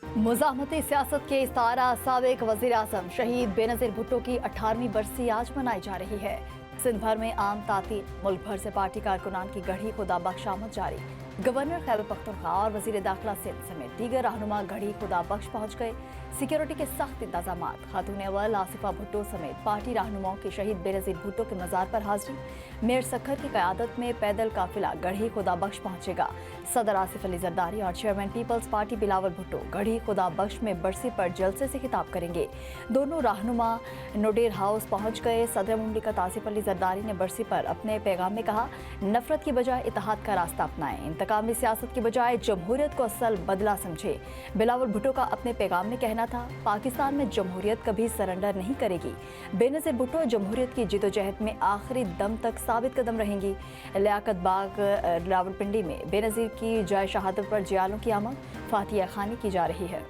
मुज़ाहमती सियासत के इस्तारा साबिक वज़ीर आज़म शहीद बेनज़ीर भुट्टो की 18वीं बरसी आज मनाई जा रही है। सिंध भर में आम तातील, मुल्क भर से पार्टी कारकुनान की गढ़ी खुदा बख्श आमद जारी। गवर्नर खैबर पख्तूनख्वा और वज़ीर दाखिला सिंध समेत दीगर रहनुमा गढ़ी खुदा बख्श पहुंच गए। सिक्योरिटी के सख्त इंतजाम। खातून अव्वल आसिफा भुट्टो समेत पार्टी रहनुमाओं की शहीद बेनज़ीर भुट्टो के मज़ार पर हाजिरी। मेयर सखर की क़यादत में पैदल काफिला गढ़ी खुदा बख्श पहुंचेगा। सदर आसिफ अली जरदारी और chairman Peoples Party Bilawal Bhutto Garhi Khuda Bakhsh में बरसी पर जलसे से खिताब करेंगे। दोनों रहनुमा नोडेर हाउस पहुंच गए। सदर मुमलिकत आसिफ अली जरदारी ने बरसी पर अपने पैगाम में कहा, नफरत की बजाय इत्तेहाद का रास्ता अपनाएं, इंतकामी सियासत की बजाय जमहूरियत को असल बदला समझे। बिलावल भुट्टो का अपने पैगाम में कहना था, पाकिस्तान में जमहूरियत कभी सरेंडर नहीं करेगी। बेनज़ीर भुट्टो जमहूरियत की जिदोजहद में आखिरी दम तक साबित कदम रहेंगी। लियाकत बाग रावलपिंडी में बेनज़ीर की जाय शहादत पर जियालों की आमद फातिहा खानी की जा रही है।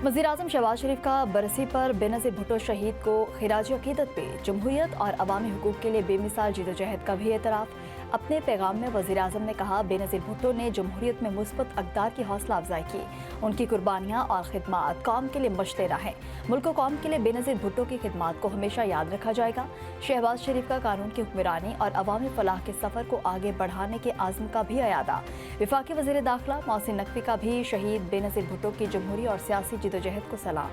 वज़ीर आज़म शहबाज शरीफ का बरसी पर बेनज़ीर भुट्टो शहीद को खिराज अकीदत पे जमहूरियत और अवामी हुकूक के लिए बेमिसाल जिदोजहद का भी एतराफ़। अपने पैगाम में वज़ीर आज़म ने कहा, बेनज़ीर भुट्टो ने जमहूरियत में मुस्बत अक़दार की हौसला अफजाई की। उनकी कुर्बानियाँ और खिदमात कौम के लिए मशले रहें। मुल्क कौम के लिए बेनज़ीर भुट्टो की खिदमात को हमेशा याद रखा जाएगा। शहबाज शरीफ का कानून की हुक्मरानी और अवामी फलाह के सफ़र को आगे बढ़ाने के आज़म का भी अयादा। वफाकी वज़ीर दाखिला मोहसिन नकवी का भी शहीद बेनज़ीर भुट्टो की जमहूरी और सियासी जिदोजहद को सलाम।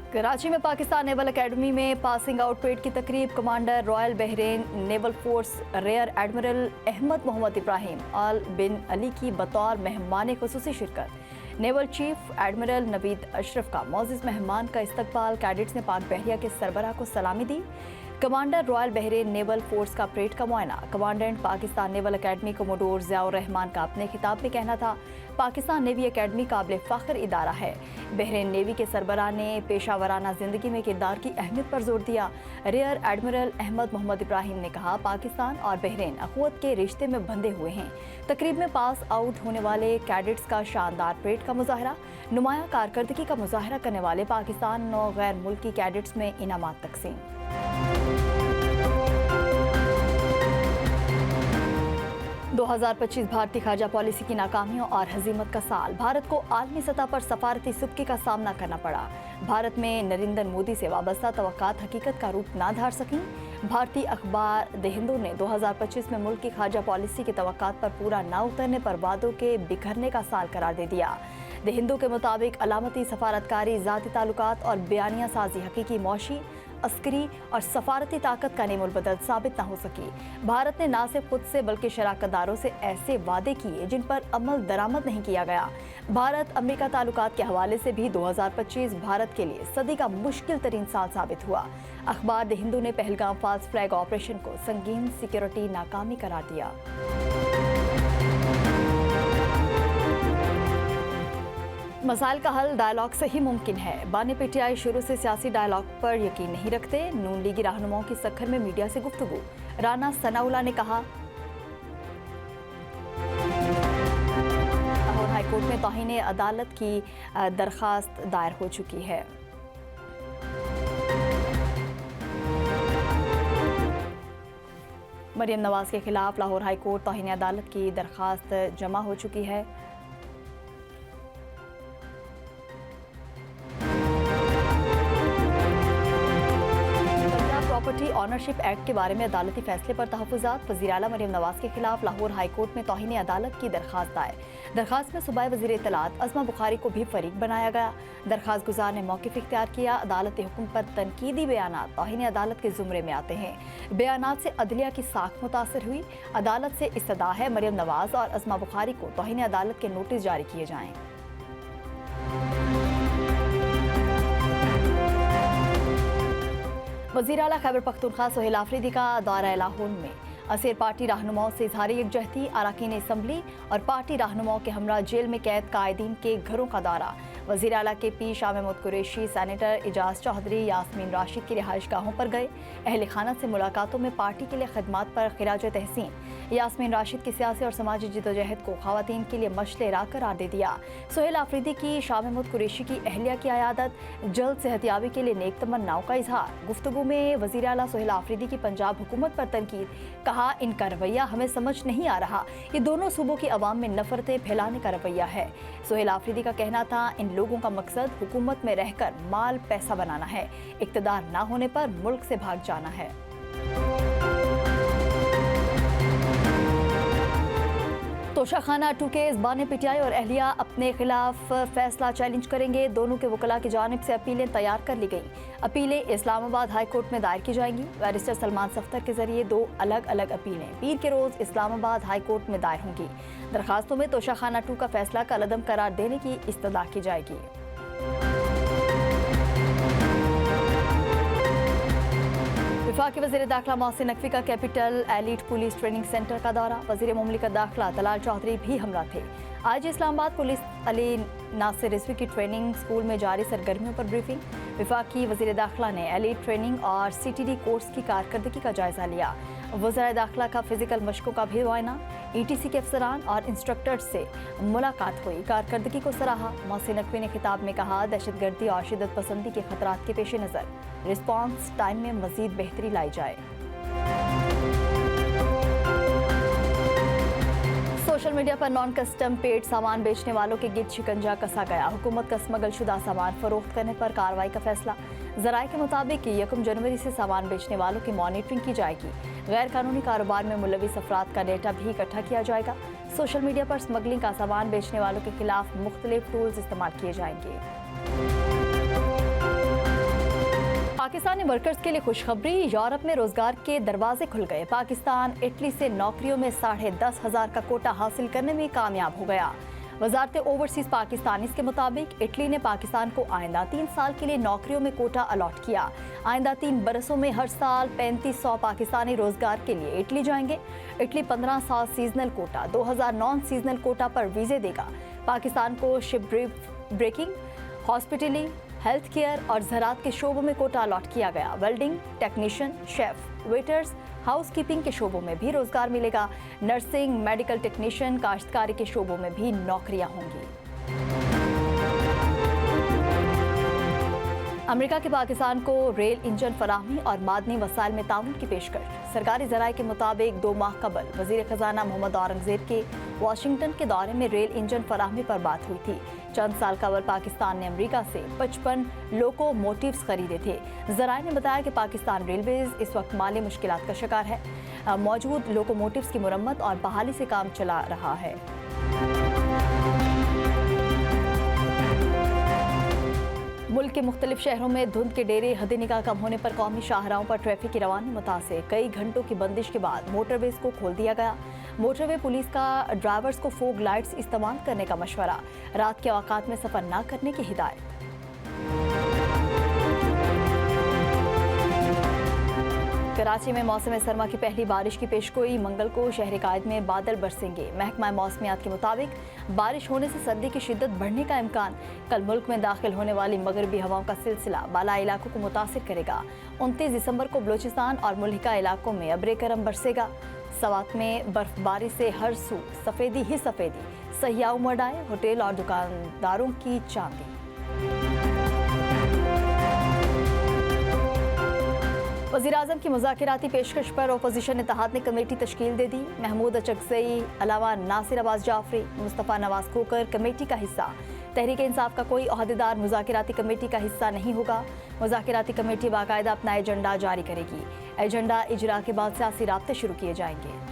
कराची में पाकिस्तान नेवल एकेडमी में पासिंग आउट परेड की तकरीब। Commander Royal Bahrain Naval Force rear admiral Ahmed Mohammed Ibrahim Al Bin Ali की बतौर मेहमान खुसूसी शिरकत। Naval chief admiral Naveed Ashraf का मौजूद मेहमान का इस्तकबाल। कैडेट्स ने पाक बहरिया के सरबराह को सलामी दी। Commander Royal Bahrain Naval Force का परेड का मुआयना। Commandant Pakistan Naval Academy commodore Ziaur Rahman का अपने खिताब में कहना था, पाकिस्तान नेवी एकेडमी काबिल फ़ख्र इदारा है। बहरीन नेवी के सरबराह ने पेशावराना ज़िंदगी में किरदार की अहमियत पर जोर दिया। Rear admiral Ahmed Mohammed Ibrahim ने कहा, पाकिस्तान और बहरीन अखुवत के रिश्ते में बंधे हुए हैं। तकरीब में पास आउट होने वाले कैडेट्स का शानदार परेड का मुजाहरा। नुमाया कारकर्दगी का मुजाहरा करने वाले पाकिस्तान और गैर मुल्की कैडेट्स में इनामात तकसीम। 2025 भारतीय खारजा पॉलिसी की नाकामियों और हजीमत का साल। भारत को आलमी सतह पर सफारती सुबके का सामना करना पड़ा। भारत में नरेंद्र मोदी से वाबस्ता तवक्कात हकीकत का रूप ना धार सकी। भारतीय अखबार द हिंदू ने 2025 में मुल्क की खारजा पॉलिसी की तवक्कात पर पूरा ना उतरने पर वादों के बिखरने का साल करार दे दिया। द हिंदू के मुताबिक अलामती सफारतकारी, ज़ाती ताल्लुकात और बयानिया साजी हकीकी मौशी, अस्करी और सफारती ताकत का नेमुल बदल साबित न हो सकी। भारत ने ना सिर्फ खुद से बल्कि शराकतदारों से ऐसे वादे किए जिन पर अमल दरामद नहीं किया गया। भारत अमेरिका ताल्लुकात के हवाले से भी 2025 भारत के लिए सदी का मुश्किल तरीन साल साबित हुआ। अखबार द हिंदू ने पहलगाम फाल्स फ्लैग ऑपरेशन को संगीन सिक्योरिटी नाकामी करार दिया। मसाइल का हल डायलॉग से ही मुमकिन है। बानी पीटीआई शुरू से सियासी डायलॉग पर यकीन नहीं रखते। नून लीगी रहनुमाओं की सखर में मीडिया से गुफ्तगू। राना सनाउल्लाह ने कहा, लाहौर हाईकोर्ट में तौहीन अदालत की दरखास्त दायर हो चुकी है। मरियम नवाज के खिलाफ लाहौर हाईकोर्ट तौहीन अदालत की दरखास्त जमा हो चुकी है। प्रॉपर्टी ऑनरशिप एक्ट के बारे में अदालती फैसले पर तहफ़्फ़ुज़ात। वज़ीर आला मरियम नवाज के खिलाफ लाहौर हाईकोर्ट में तौहीन अदालत की दरखास्त दायर। दरखास्त में सूबाई वज़ीर इत्तलात अज़मा बुखारी को भी फरीक बनाया गया। दरखास्त गुजार ने मौक़िफ़ इख्तियार किया। अदालती हुक्म पर तनकीदी बयानात तौहीन अदालत के ज़ुमरे में आते हैं। बयानात से अदलिया की साख मुतासर हुई। अदालत से इस्तदा है मरियम नवाज और अज़मा बुखारी को तौहीन अदालत के नोटिस जारी किए जाएँ। वज़ीर आला खैबर पख्तूनख्वा सोहेल आफरीदी का दौरा लाहौर में असीर पार्टी रहनुमाओं से इज़हार यकजहती। अरकान असम्बली और पार्टी रहनुमाओं के हमरा जेल में कैद कायदीन के घरों का दौरा। वज़ीर आला के पी शाह महमूद कुरैशी, सेनेटर एजाज चौधरी, यास्मीन राशिद की रिहाइश गाहों पर गए। अहल खाना से मुलाकातों में पार्टी के लिए खिदमत पर खिराज तहसीन। यास्मीन राशिद की सियासी और समाजी जिदोजहद को ख़वातीन के लिए मशले राह करार दे दिया। सुहेल आफरीदी की शाह महमूद कुरैशी की अहलिया की अयादत, जल्द सेहतियाबी के लिए नेक तमन्नाओं का इजहार। गुफ्तगू में वज़ीर आला सुहेल आफरीदी की पंजाब हुकूमत पर तनकीद, कहा इनका रवैया हमें समझ नहीं आ रहा, ये दोनों सूबों की आवाम में नफरतें फैलाने का रवैया है। सुहेल आफरीदी का कहना था इन लोगों का मकसद हुकूमत में रहकर माल पैसा बनाना है, इक़्तिदार ना होने पर मुल्क से भाग जाना है। तोशाखाना 2 केस बाने पिटाई और अहलिया अपने खिलाफ फैसला चैलेंज करेंगे। दोनों के वकला की जानिब से अपीलें तैयार कर ली गई। अपीलें इस्लामाबाद हाई कोर्ट में दायर की जाएंगी। बैरिस्टर सलमान सफ्तर के जरिए 2 अलग अलग अपीलें पीर के रोज इस्लामाबाद हाई कोर्ट में दायर होंगी। दरखास्तों में तोशाखाना 2 का फैसला कलअदम करार देने की इस्तदा की जाएगी। वफाकी वज़ीर दाखिला मोहसिन नकवी का capital elite police training centre का दौरा। वज़ीर मुमलिकत दाखिला तलाल चौधरी भी हमरा थे। आज इस्लामाबाद पुलिस अली नासिर रिजवी की ट्रेनिंग स्कूल में जारी सरगर्मियों पर ब्रीफिंग। वफाकी वज़ीर दाखिला ने एलीट ट्रेनिंग और CTD कोर्स की कारकर्दगी का जायजा लिया। वज़ीर दाखिला का फिजिकल मशकों का भी मुआयना। ETC के अफसरान और इंस्ट्रक्टर से मुलाकात हुई, कारकर्दगी को सराहा। मोहसिन नकवी ने खिताब में कहा दहशतगर्दी और शिद्दत पसंदी के खतरात के पेश नज़र रिस्पांस टाइम में मजीद बेहतरी लाई जाए। सोशल मीडिया पर नॉन कस्टम पेड सामान बेचने वालों के गिरद शिकंजा कसा गया। हुकूमत का स्मगलशुदा सामान फरोख्त करने पर कार्रवाई का फैसला। ज़राए के मुताबिक 1 जनवरी से सामान बेचने वालों की मॉनिटरिंग की जाएगी। गैर कानूनी कारोबार में मुलविस अफराद का डेटा भी इकट्ठा किया जाएगा। सोशल मीडिया पर स्मगलिंग का सामान बेचने वालों के खिलाफ मुख्तलिफ टूल्स इस्तेमाल किए जाएंगे। पाकिस्तानी वर्कर्स के लिए खुशखबरी, यूरोप में रोजगार के दरवाजे खुल गए। पाकिस्तान इटली से नौकरियों में 10,500 का कोटा हासिल करने में कामयाब हो गया। वजारत ओवरसीज पाकिस्तानीज़ के मुताबिक इटली ने पाकिस्तान को आइंदा 3 साल के लिए नौकरियों में कोटा अलॉट किया। आइंदा 3 बरसों में हर साल 3500 पाकिस्तानी रोजगार के लिए इटली जाएंगे। इटली 15 साल seasonal quota, 2000 non seasonal quota पर वीज़े देगा। पाकिस्तान को ship breaking, hospitality, health care और ज़राअत के शोबों में कोटा अलॉट किया गया। Welding technician, chef, waiters, housekeeping के शोबों में भी रोजगार मिलेगा। नर्सिंग, मेडिकल टेक्नीशियन, काश्तकारी के शोबों में भी नौकरियां होंगी। अमेरिका के पाकिस्तान को रेल इंजन फराहमी और मादनी वसाइल में ताउन की पेशकश। सरकारी ज़राए के मुताबिक 2 माह कबल वज़ीर ख़जाना मोहम्मद औरंगज़ेब के वाशिंगटन के दौरे में रेल इंजन फराहमी पर बात हुई थी। चंद साल कबल पाकिस्तान ने अमेरिका से 55 लोकोमोटिव्स खरीदे थे। ज़राए ने बताया कि पाकिस्तान रेलवेज इस वक्त माली मुश्किलात का शिकार है। मौजूद लोकोमोटिव्स की मुरम्मत और बहाली से काम चला रहा है। मुल्क के मुख्तलिफ शहरों में धुंध के डेरे हद निगाह कम होने पर कौमी शाहराहों पर ट्रैफिक की रवानी मुतासिर। कई घंटों की बंदिश के बाद मोटरवेज को खोल दिया गया। मोटरवे पुलिस का ड्राइवर्स को फोग लाइट्स इस्तेमाल करने का मशवरा। रात के औकात में सफर न करने की हिदायत। कराची में मौसम सरमा की पहली बारिश की पेशगोई। मंगल को शहर कायद में बादल बरसेंगे। महकमा मौसमियात के मुताबिक बारिश होने से सर्दी की शिद्दत बढ़ने का इम्कान। कल मुल्क में दाखिल होने वाली मगरबी हवाओं का सिलसिला बाला इलाकों को मुतासिर करेगा। 29 दिसंबर को बलूचिस्तान और मुल्हिका इलाकों में अब्रे करम बरसेगा। सवात में बर्फबारी से हर सू सफ़ेदी ही सफ़ेदी। सयाह उमड़ आए, होटल और दुकानदारों की चांदी। वज़ीर-ए-आज़म की मुज़ाकिराती पेशकश पर अपोजिशन इत्तेहाद ने कमेटी तश्कील दे दी। महमूद अचकज़ई अलावा नासिर अब्बास जाफरी, मुस्तफ़ा नवाज खोकर कमेटी का हिस्सा। तहरीक इंसाफ का कोई ओहदेदार मुज़ाकिराती कमेटी का हिस्सा नहीं होगा। मुज़ाकिराती कमेटी बाकायदा अपना एजेंडा जारी करेगी। एजेंडा इजरा के बाद सियासी राब्ते शुरू किए जाएंगे।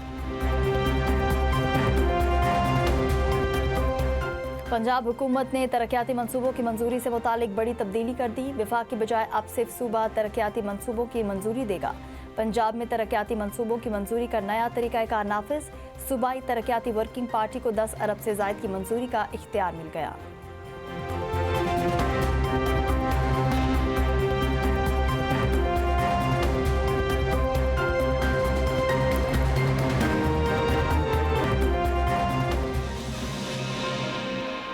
पंजाब हुकूमत ने तरक्याती मंसूबों की मंजूरी से मुतालिक बड़ी तब्दीली कर दी। विफाक की बजाय अब सिर्फ सूबा तरक्याती मंसूबों की मंजूरी देगा। पंजाब में तरक्याती मंसूबों की मंजूरी का नया तरीक़ाकार नाफिज। सूबाई तरक्याती वर्किंग पार्टी को 10 अरब से ज़ायद की मंजूरी का इख्तियार मिल गया।